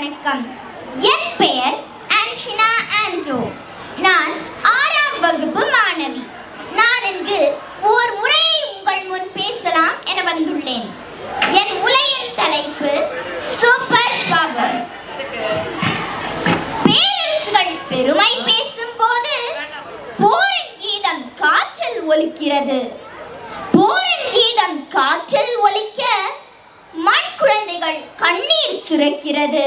வணக்கம். என் பெயர் ஆன்ஷினா ஆன்ஜோ. நான் 6ஆம் வகுப்பு மாணவி. நான் இங்கு ஓர் முறையை உங்கள் முன் பேசலாம் என வந்துள்ளேன். என் உரையின் தலைப்பு சூப்பர் பவர். பேரரசுகள் பெருமை பேசும் போது போரின் கீதம் காற்றில் ஒலிக்கிறது. போரின் கீதம் காற்றில் ஒலிக்க மண் குழந்தைகள் கண்ணீர் சுரக்கிறது.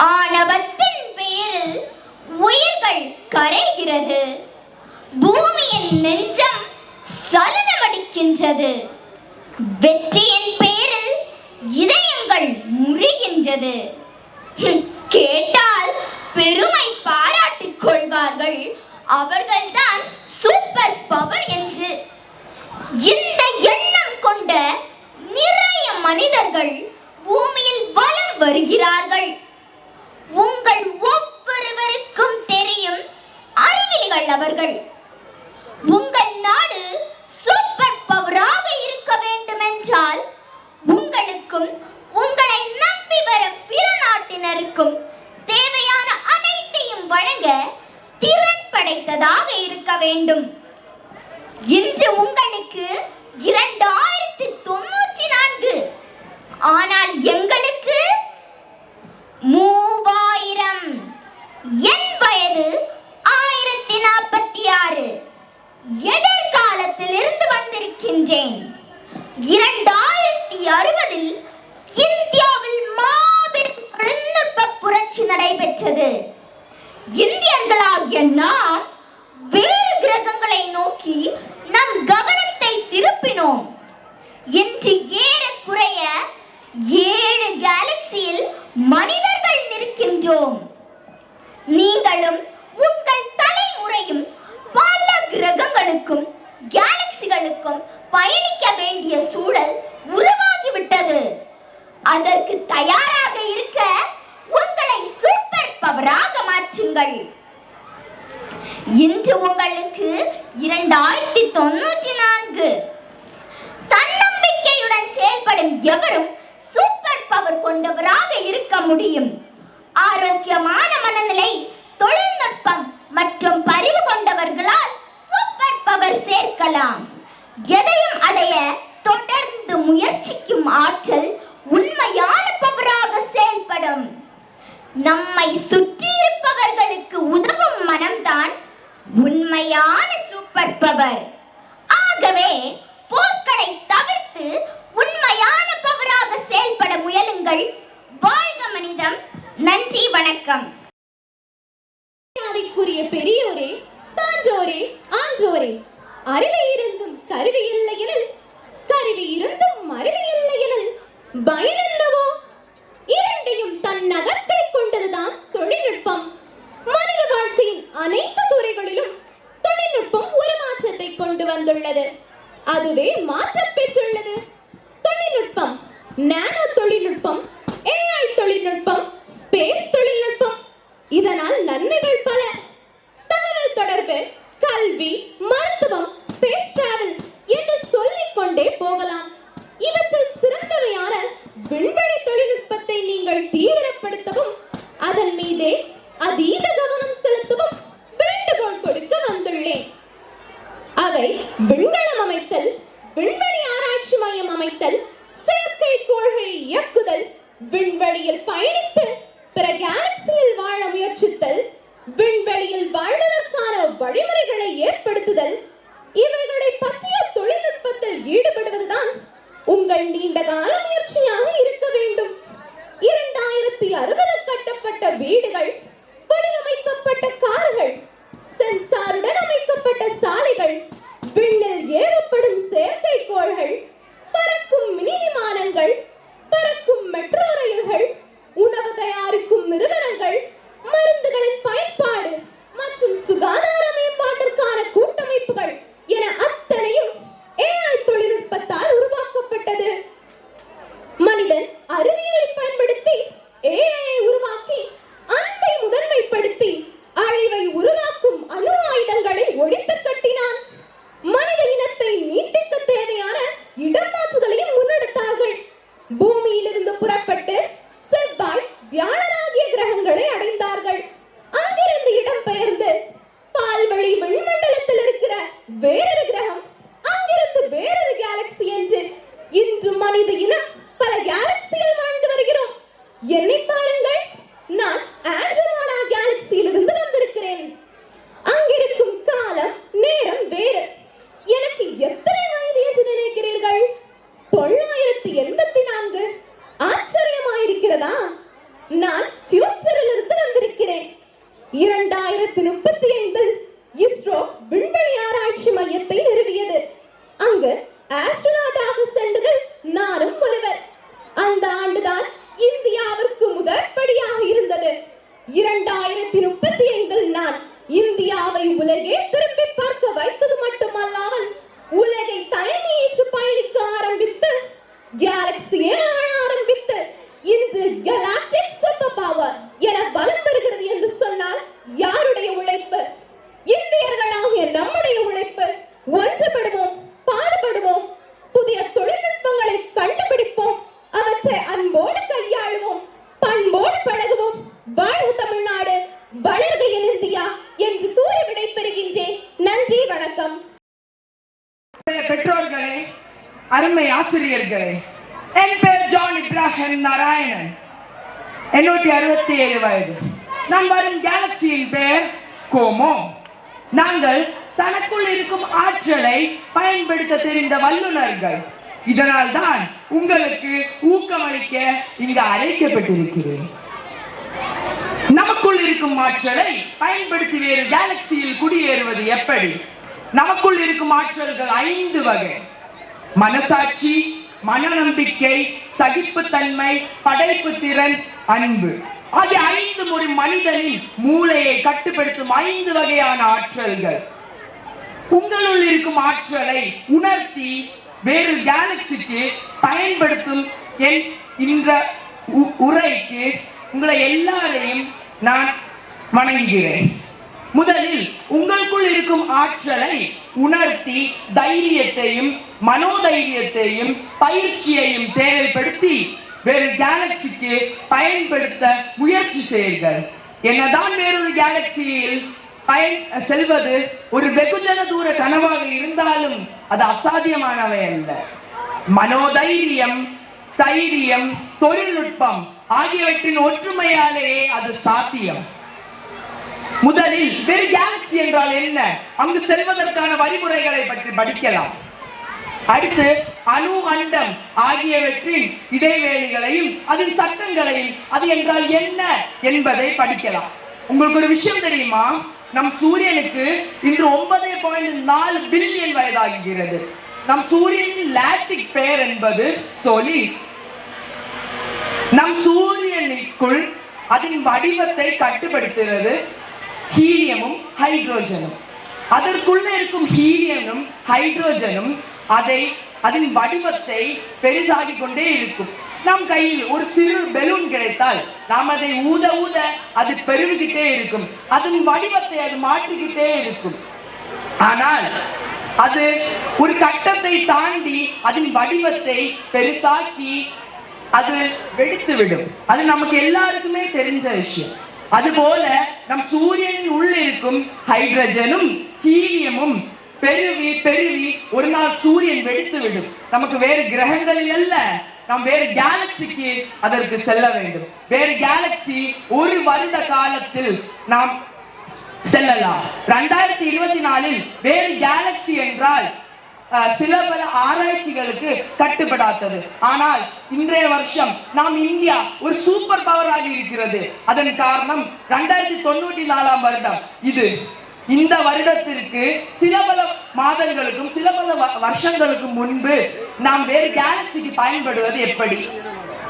ஆணவத்தின் பேரில் உயிர்கள் கரைகிறது. பூமியின் நெஞ்சம் சலனமடிக்கின்றது. வெற்றியின் பேரில் இதயங்கள் முறிகின்றது. கேட்டால் பெருமை பாராட்டிக் கொள்வார்கள், அவர்கள்தான் சூப்பர் பவர் என்று. இந்த எண்ணம் கொண்ட நிறைய மனிதர்கள் பூமியில் வலம் வருகிறார்கள். உங்கள் ஒவ்வொருவருக்கும் தெரியும், அறிவிலிகள் அவர்கள். உங்கள் நாடு சூப்பர் பவராக இருக்க வேண்டும் என்றால் உங்களுக்கும் உங்களை நம்பி வர பிற நாட்டினருக்கும் தேவையான அனைத்தையும் வழங்க திறன் படைத்ததாக இருக்க வேண்டும். இன்று உங்களுக்கு 2094, ஆனால் எங்களுக்கு 3000. என் வயது 1046. எதிர்காலத்தில் இருந்து வந்திருக்கின்றேன். 2060 இந்தியாவில் மாபெரும் தொழில்நுட்ப புரட்சி நடைபெற்றது. இந்தியர்களாகிய நாம் வேறு கிரகங்களை நோக்கி நம் கவனத்தை திருப்பினோம். இன்று ஏறக்குறைய 7 கேலக்சியில் மனிதர்கள் நிற்கின்றோம். நீங்களும் உங்கள் தலைமுறையும் பல கிரகங்களுக்கும் கேலக்சிகளுக்கும் பயணிக்க வேண்டிய சூழல் உருவாகிவிட்டது. அதற்கு தயாராக இருக்க உங்களை சூப்பர் பவராக மாற்றுங்கள். இன்று உங்களுக்கு 2094. தன்னம்பிக்கையுடன் செயல்படும் எவரும் சூப்பர் பவர் கொண்டவராக இருக்க முடியும். ஆரோக்கியமான மனநிலை, தொழில்நுட்பம் மற்றும் பரிவு கொண்டவர்களால் சூப்பர் பவர் சேர்க்கலாம். எதையும் அடைய தொடர்ந்து முயற்சிக்கும் ஆற்றல் உண்மையான பவராக செயல்படும். நம்மை சுற்றி இருப்பவர்களுக்கு உதவும் மனம்தான் உண்மையான சூப்பர் பவர். ஆகவே போர்க்களை தவிர்த்து உண்மையான பவராக செயல்பட முயலுங்கள். வாழ்க மனிதம். நன்றி, வணக்கம். மரியாதைக்குரிய பெரியோரே, சான்றோரே, ஆன்றோரே, அறிவு இருந்தும் கருவி இல்லை எனில், கருவி இருந்தும் அறிவு இல்லை எனில் பயனென்னவோ? இரண்டையும் தன் நகத்தை கொண்டதுதான் தொழில்நுட்பம். மனித வாழ்க்கையின் அனைத்து துறைகளிலும் தொழில்நுட்பம் ஒரு மாற்றத்தை கொண்டு வந்துள்ளது. அதுவே மாற்றம் பெற்றுள்ளது. தொழில்நுட்பம், நானோ தொழில்நுட்பம், AI தொழில்நுட்பம், ஸ்பேஸ் தொழில்நுட்பம். இதனால் நன்மைகள் பல. தகவல் தொடர்பு, கல்வி, மருத்துவம், ஸ்பேஸ் டிராவல் என்று சொல்லிக் கொண்டே போகலாம். இவற்றில் சிறந்தவையான விண்வெளி தொழில்நுட்பத்தை நீங்கள் தீவிரப்படுத்தவும் அதன் மீதே அதீத கவனம் செலுத்தவும் வேண்டுகோள் கொடுக்க வந்துள்ளேன். அவை விண்கலம் அமைத்தல், விண்வெளி ஆராய்ச்சி மையம் அமைத்தல், செயற்கைக்கோள்களை இயக்குதல், விண்வெளியில் பயணித்து பிற கேலக்சியில் வாழ முயற்சித்தல், விண்வெளியில் வாழ்வதற்கான வழிமுறைகளை ஏற்படுத்துதல். இவைகளை பற்றிய தொழில்நுட்பத்தில் ஈடுபடுவதுதான் உங்கள் நீண்டகால முயற்சியாக இருக்க வேண்டும். 2060 கட்டப்பட்ட வீடுகள், வடிவமைக்கப்பட்ட கார்கள், சென்சாருடன் அமைக்கப்பட்ட சாலைகள், விண்ணில் ஏவப்படும் செயற்கைக்கோள்கள், பறக்கும் மினி விமானங்கள், பறக்கும் மெட்ரோ ரயில்கள், உணவு தயாரிக்கும் நிறுவனங்கள், மருந்துகளின் பயன்பாடு மற்றும் சுகாதார மேம்பாட்டிற்கான கூட்டமைப்புகள் என அத்தனையும் AI தொழில்நுட்பத்தால் உருவாக்கப்பட்டது. மனிதன் அறிவியலை பயன்படுத்தி AI உருவாக்கி அன்பை 1984. ஆச்சரியமாயிருக்கிறதா? நான் ஃபியூச்சரில் இருந்து வந்திருக்கிறேன். 2035 இஸ்ரோ விண்வெளி ஆராய்ச்சி மையத்தை நிறுவியது. அங்கு ஆஸ்ட்ரோநாட்டாக சென்றதில் நானும் ஒருவர். அந்த ஆண்டுதான் இந்தியாவிற்கு முதற்படியாக இருந்தது. 2035 நான் இந்தியாவை உலகே திரும்பி பார்க்க வைத்தது மட்டுமல்லாமல் உலகை தலைமையேற்று பயணிக்க ஆரம்பித்து கேலக்சியே ஆள ஆரம்பித்து இன்று கலாக்டிக் சூப்பர் பவர் என வலம் வருகிறது என்று சொன்னால் யாருடைய உழைப்பு? இந்தியர்களாகிய நம்முடைய உழைப்பு. ஒன்றுபடுவோம், பாடுபடுவோம், புதிய தொழில்நுட்பங்களை கண்டுபிடிப்போம், அவற்றை அன்போடு கையாளுவோம், பண்போடு பழகுவோம். வாழ்க தமிழ்நாடு, வளர்க என் இந்தியா என்று கூறி விடைபெறுகின்றேன். நன்றி, வணக்கம். பெற்றோர்களே, அருமை ஆசிரியர்களே, என் பெயர் ஜான் இப்ராஹிம் நாராயணன். 67 வயது. நான் வரும் கேலக்சியின் பெயர் கோமோ. நாங்கள் தனக்குள் இருக்கும் ஆற்றலை பயன்படுத்த தெரிந்த வல்லுநர்கள். இதனால் தான் உங்களுக்கு ஊக்கமளிக்க இங்கு அழைக்கப்பட்டிருக்கிறேன். நமக்குள் இருக்கும் ஆற்றலை பயன்படுத்தி வேறு கேலக்சியில் குடியேறுவது எப்படி? நமக்குள் இருக்கும் ஆற்றல்கள் 5 வகை: மனசாட்சி, மனநம்பிக்கை, சகிப்புத்தன்மை, படைப்பு திறன், அன்பு ஆகிய 5 ஒரு மனிதனின் மூளையை கட்டுப்படுத்தும் 5 வகையான ஆற்றல்கள். உங்களுள் இருக்கும் ஆற்றலை உணர்த்தி வேறு கேலக்சிக்கு பயன்படுத்தும் என் இந்த உரைக்கு உங்களை எல்லாரையும் நான் வணங்குகிறேன். முதலில் உங்களுக்குள் இருக்கும் ஆற்றலை உணர்த்தி தைரியத்தையும் மனோதைரியத்தையும் பயிற்சியையும் தேவைப்படுத்தி வேறு கேலக்சிக்கு பயன்படுத்த முயற்சி செய்யுங்கள். என்னதான் வேறொரு கேலக்சியில் செல்வது ஒரு வெகுஜன தூர கனவாக இருந்தாலும் அது அசாத்தியமானவை அல்ல. மனோதைரியம், தைரியம், தொழில்நுட்பம் ஆகியவற்றின் ஒற்றுமையாலேயே அது சாத்தியம். முதலில் வேறு கேலக்சி என்றால் என்ன, அங்கு செல்வதற்கான வழிமுறைகளை பற்றி படிக்கலாம். அடுத்து அணு, அண்டம் ஆகியவற்றின் இடைவேளிகளையும் அதன் சட்டங்களையும் அது என்றால் என்ன என்பதை படிக்கலாம். உங்களுக்கு ஒரு விஷயம் தெரியுமா? நம் சூரியனுக்கு இன்று 9.4 பில்லியன் வயதாகிறது. நம் சூரியனின் லாட்டிக் பெயர் என்பது சோலிஸ். நம் சூரியனுக்குள் அதன் வடிவத்தை கட்டுப்படுத்துகிறது ஹீலியமும் ஹைட்ரோஜனும். அதற்குள்ள இருக்கும் ஹீலியமும் ஹைட்ரோஜனும் அதன் வடிவத்தை பெரிதாகிக் கொண்டே இருக்கும். நம் கையில் ஒரு சிறு பெலூன் கிடைத்தால் நாம் அதை ஊத ஊத அது பெருகிக்கிட்டே இருக்கும். அதன் வடிவத்தை அது மாற்றிக்கிட்டே இருக்கும். ஆனால் அது ஒரு கட்டத்தை தாண்டி அதன் வடிவத்தை பெருசாக்கி அது வெடித்துவிடும். அது நமக்கு எல்லாருக்குமே தெரிஞ்ச விஷயம். அதுபோல நம் சூரியனின் உள்ள இருக்கும் ஹைட்ரஜனும் ஹீலியமும் பெருவி பெருவி ஒரு நாள் சூரியன் வெடித்து விடும். நமக்கு வேறு கிரகங்களில் அல்ல, நாம் வேறு கேலக்சிக்கு அதற்கு செல்ல வேண்டும். வேறு கேலக்சி 1 வருட காலத்தில் நாம் செல்லலாம். 2024 வேறு கேலக்சி என்றால் சில பல ஆராய்ச்சிகளுக்கு கட்டுப்படாதது. ஆனால் இன்றைய வருஷம் நாம் இந்தியா ஒரு சூப்பர் பவராக இருக்கிறது. அதன் காரணம் 2094 வருடம். இந்த வருடத்திற்கு சில பல மாதங்களுக்கும் சில பல வருஷங்களுக்கும் முன்பு நாம் வேறு கேலக்சிக்கு பயன்படுவது எப்படி,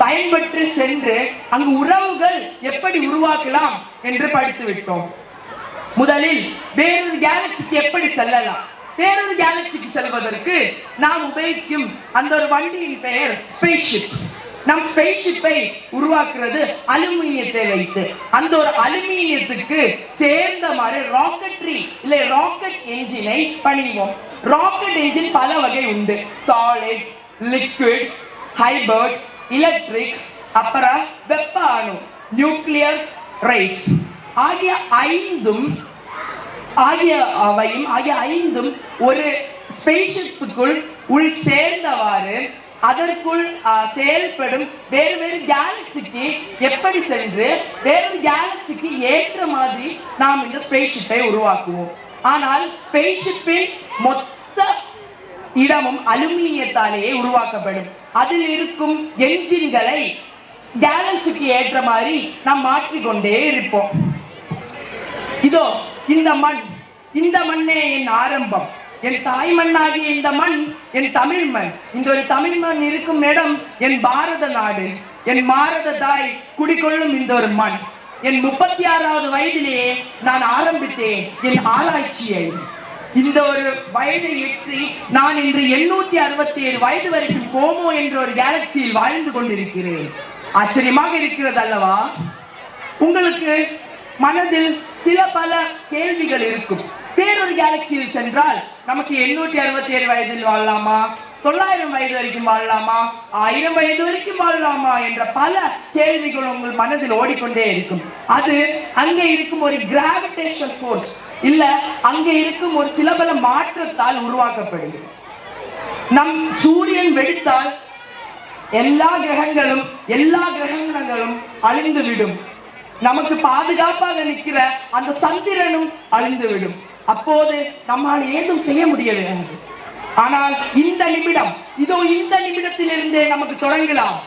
பயன்பட்டு சென்று அங்கு உறவுகள் எப்படி உருவாக்கலாம் என்று படித்து விட்டோம். முதலில் வேறொரு கேலக்சிக்கு எப்படி செல்லலாம்? வேறொரு கேலக்சிக்கு செல்வதற்கு நாம் உபயோகிக்கும் அந்த ஒரு வண்டியின் பெயர் ஸ்பேஸ்ஷிப். நம் ஸ்பேஸ்ஷிப்பை உருவாக்குறது அலுமினியத்தை வைத்து. அந்த ஒரு அலுமினியத்துக்கு சேர்ந்த மாதிரி ராக்கெட்ரி இல்லை ராக்கெட் என்ஜினை பணிவோம். ராக்கெட் என்ஜின் பல வகை உண்டு. சாலிட், லிக்விட், ஹைபிரிட், எலக்ட்ரிக், அப்புறம் வெப்ப அணு, நியூக்ளியர் ரேஸ் ஆகிய ஐந்தும் ஒரு ஸ்பேஸ்ஷிப்புக்குள் உள் சேர்ந்தவாறு அதற்குள் செயல்படும் வேறு வேறு கேலக்சிக்கு எப்படி சென்று வேறு கேலக்சிக்கு ஏற்ற மாதிரி நாம் இந்த ஸ்பேஸ்ஷிப்பை உருவாக்குவோம். ஆனால் ஸ்பேஸ்ஷிப்பின் மொத்த இடமும் அலுமினியத்தாலேயே உருவாக்கப்படும். அதில் இருக்கும் என்ஜின்களை கேலக்சிக்கு ஏற்ற மாதிரி நாம் மாற்றிக்கொண்டே இருப்போம். இதோ இந்த மண்ணே என் ஆரம்பம். என் தாய் மண்ணாகிய இந்த மண் என் தமிழ் மண். இந்த ஒரு தமிழ் மண் இருக்கும் இடம் என் பாரத நாடு. என் பாரத தாய் குடிகொள்ளும் இந்த ஒரு மண். என் 36வது வயதிலேயே நான் ஆரம்பித்தேன் என் ஆராய்ச்சியை. இந்த ஒரு வயதை எற்றி நான் இன்று 867 வயது வரைக்கும் கோமோ என்ற ஒரு கேலக்சியில் வாழ்ந்து கொண்டிருக்கிறேன். ஆச்சரியமாக இருக்கிறது அல்லவா? உங்களுக்கு மனதில் சில பல கேள்விகள் இருக்கும். வேறொரு கேலக்சியில் சென்றால் நமக்கு 867 வயதில் வாழலாமா, 900 வயது வரைக்கும் வாழலாமா, 1000 வயது வரைக்கும் வாழலாமா என்ற பல கேள்விகள் உங்கள் மனதில் ஓடிக்கொண்டே இருக்கும். அது அங்கே இருக்கும் ஒரு கிராவிடேஷனல் ஃபோர்ஸ் இல்ல அங்கே இருக்கும் ஒரு சில பல மாற்றத்தால் உருவாக்கப்படுகிறது. நம் சூரியன் வெடித்தால் எல்லா கிரகங்களும் அழிந்துவிடும். நமக்கு பாதுகாப்பாக நிற்கிற அந்த சந்திரனும் அழிந்துவிடும். அப்போது நம்மால் ஏதும் செய்ய முடியவில்லை. ஆனால் இந்த நிமிடத்திலிருந்தே நமக்கு தொடங்கலாம்.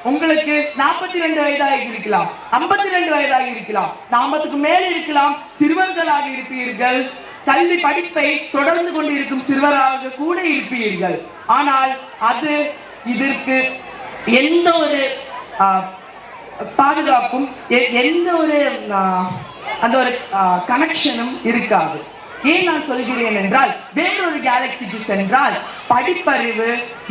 உங்களுக்கு 42 வயதாக இருக்கலாம், 52 வயதாக இருக்கலாம், 40க்கு மேல் இருக்கலாம். சிறுவர்களாக இருப்பீர்கள். கல்வி படிப்பை தொடர்ந்து கொண்டிருக்கும் சிறுவராக கூட இருப்பீர்கள். ஆனால் இதற்கு எந்த ஒரு பாதுகாப்பும் எந்த ஒரு அந்த ஒரு கனெக்ஷனும் இருக்காது. ஏன் நான் சொல்கிறேன் என்றால், வேறொரு கேலக்சிக்கு சென்றால் படிப்பறிவு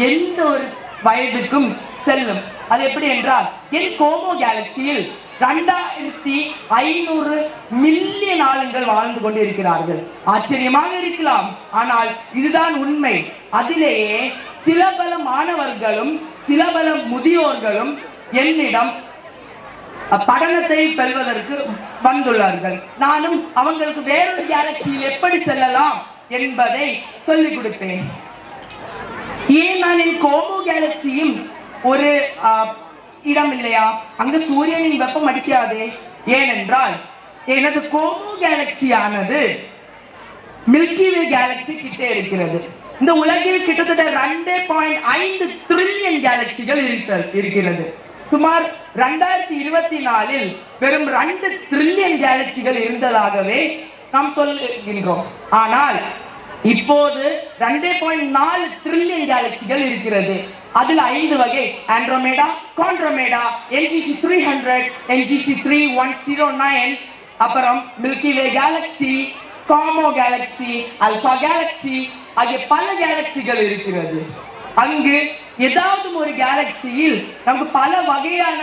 எந்த ஒரு வயதுக்கும் செல்லும். அது எப்படி என்றால், என் கோமோ கேலக்சியில் 2500 மில்லியன் ஆளுங்கள் வாழ்ந்து கொண்டிருக்கிறார்கள். ஆச்சரியமாக இருக்கலாம், ஆனால் இதுதான் உண்மை. அதிலேயே சில பல மாணவர்களும் சில பல முதியோர்களும் என்னிடம் படினத்தை பெறுவதற்கு வந்துள்ளார்கள். நானும் அவங்களுக்கு வேறொரு கேலக்சியில் எப்படி செல்லலாம் என்பதை சொல்லிக் கொடுப்பேன். ஏன் நான் என் கோமோ கேலக்சியும் ஒரு இடம் இல்லையா? அங்கு சூரியனின் வெப்பம் அடிக்காதே. ஏனென்றால் எனது கோமோ கேலக்சியானது மில்கி வே கேலக்சி கிட்டே இருக்கிறது. இந்த உலகில் கிட்டத்தட்ட 2.5 ட்ரில்லியன் கேலக்சிகள் இருக்கிறது. சுமார் 2024 வெறும் 2 ட்ரில்லியன் கேலக்சிகள் இருந்ததாகவே நாம் சொல்லுகின்றோம். ஆனால் இப்போது 2.4 ட்ரில்லியன் கேலக்சிகள் இருக்கிறது. அதில் 5 வகை: ஆண்ட்ரோமேடா, காண்ட்ரோமேடா, NGC 300, NGC 3109, அப்புறம் மில்கி வே Galaxy, Gomoh Galaxy, alpha Galaxy ஆகிய பல கேலக்சிகள் இருக்கிறது. அங்கு ஏதாவது ஒரு கேலக்சியில் நமக்கு பல வகையான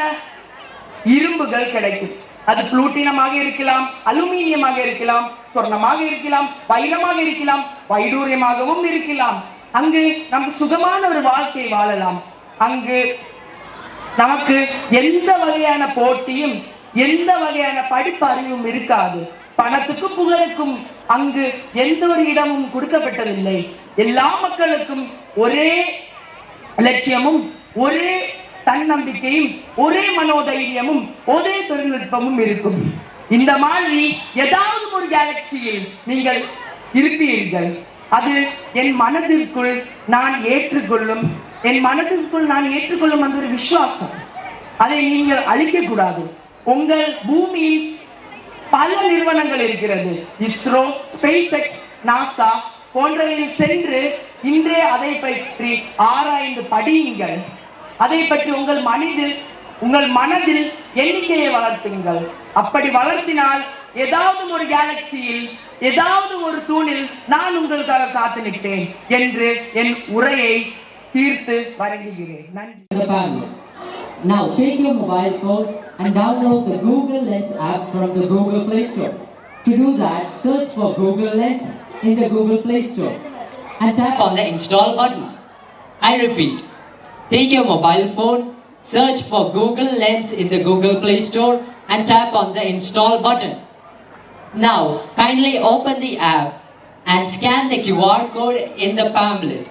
இரும்புகள் கிடைக்கும். அது புளூட்டினமாக இருக்கலாம், அலுமினியமாக இருக்கலாம், சொர்ணமாக இருக்கலாம், வைரமாக இருக்கலாம், வைடூரியமாகவும் இருக்கலாம். அங்கு நமக்கு சுகமான ஒரு வாழ்க்கை வாழலாம். அங்கு நமக்கு எந்த வகையான போட்டியும் எந்த வகையான படிப்பு அறிவும் இருக்காது. பணத்துக்கு புகழுக்கும் அங்கு எந்த ஒரு இடமும் கொடுக்கப்பட்டதில்லை. எல்லா மக்களுக்கும் ஒரே லட்சியமும் ஒரே தன்னம்பிக்கையும் ஒரே மனோதைரியமும் ஒரே தொழில்நுட்பமும் இருக்கும். இந்த மாதிரி ஏதாவது ஒரு கேலக்சியில் நீங்கள் இருப்பீர்கள். அது என் மனதிற்குள் நான் ஏற்றுக்கொள்ளும் அந்த ஒரு விசுவாசம். அதை நீங்கள் அழிக்க கூடாது. உங்கள் பூமியில் பல நிறுவனங்கள் இருக்கிறது. இஸ்ரோ, ஸ்பேஸ் எக்ஸ், நாசா போன்றவையில் சென்று இன்றே அதை பற்றி ஆராய்ந்து படியுங்கள். அதை பற்றி உங்கள் மனதில் எண்ணிக்கையை வளர்த்துங்கள். அப்படி வளர்த்தினால் ஏதாவது ஒரு கேலக்சியில் ஏதாவது ஒரு தூணில் நான் உங்களுக்காக காத்து நிற்பேன் என்று என் உரையை தீர்த்து வழங்குகிறேன். நன்றி. Now take your mobile phone and download the Google Lens app from the Google Play Store. To do that, search for Google Lens in the Google Play Store and tap on the install button. I repeat, take your mobile phone, search for Google Lens in the Google Play Store and tap on the install button. Now kindly open the app and scan the QR code in the pamphlet.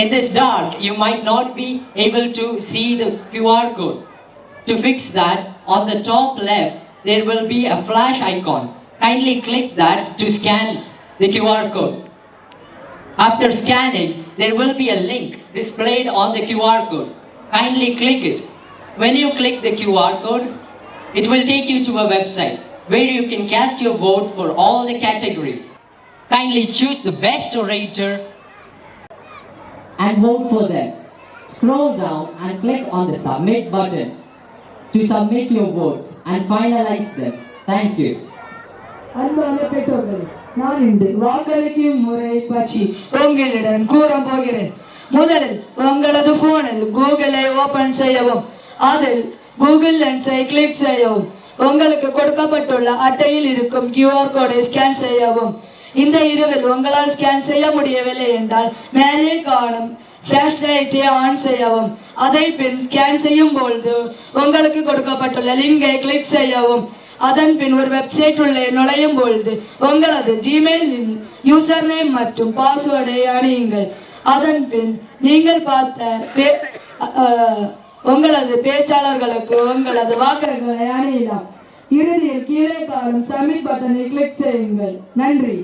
In this dark, you might not be able to see the QR code. To fix that, on the top left, there will be a flash icon. Kindly click that to scan the QR code. After scanning, there will be a link displayed on the QR code. Kindly click it. When you click the QR code, it will take you to a website where you can cast your vote for all the categories. Kindly choose the best orator and vote for them. Scroll down and click on the submit button to submit your votes and finalize them. Thank you. அன்பான பெற்றோர்களே, நான் இன்று வாக்களிக்கும் முறை பற்றி உங்களிடம் கூற போகிறேன். முதலில் உங்களது போனில் கூகுளை ஓபன் செய்யவும். அதில் கூகுள் லென்ஸை கிளிக் செய்யவும். உங்களுக்கு கொடுக்கப்பட்டுள்ள அட்டையில் இருக்கும் QR கோடை ஸ்கேன் செய்யவும். இந்த இரவில் உங்களால் ஸ்கேன் செய்ய முடியவில்லை என்றால் மேலே காணும் ஃபிளாஷ் லைட்டை ஆன் செய்யவும். அதை பின் ஸ்கேன் செய்யும் பொழுது உங்களுக்கு கொடுக்கப்பட்டுள்ள லிங்கை கிளிக் செய்யவும். அதன் பின் ஒரு வெப்சைட் உள்ளே நுழையும் பொழுது உங்களது ஜிமெயில் யூசர் நேம் மற்றும் பாஸ்வேர்டை அணியுங்கள். அதன் பின் நீங்கள் பார்த்த உங்களது பேச்சாளர்களுக்கு உங்களது வாக்குகளை அணியலாம். இறுதியில் கீழே காணும் சப்மிட் பட்டனை கிளிக் செய்யுங்கள். நன்றி.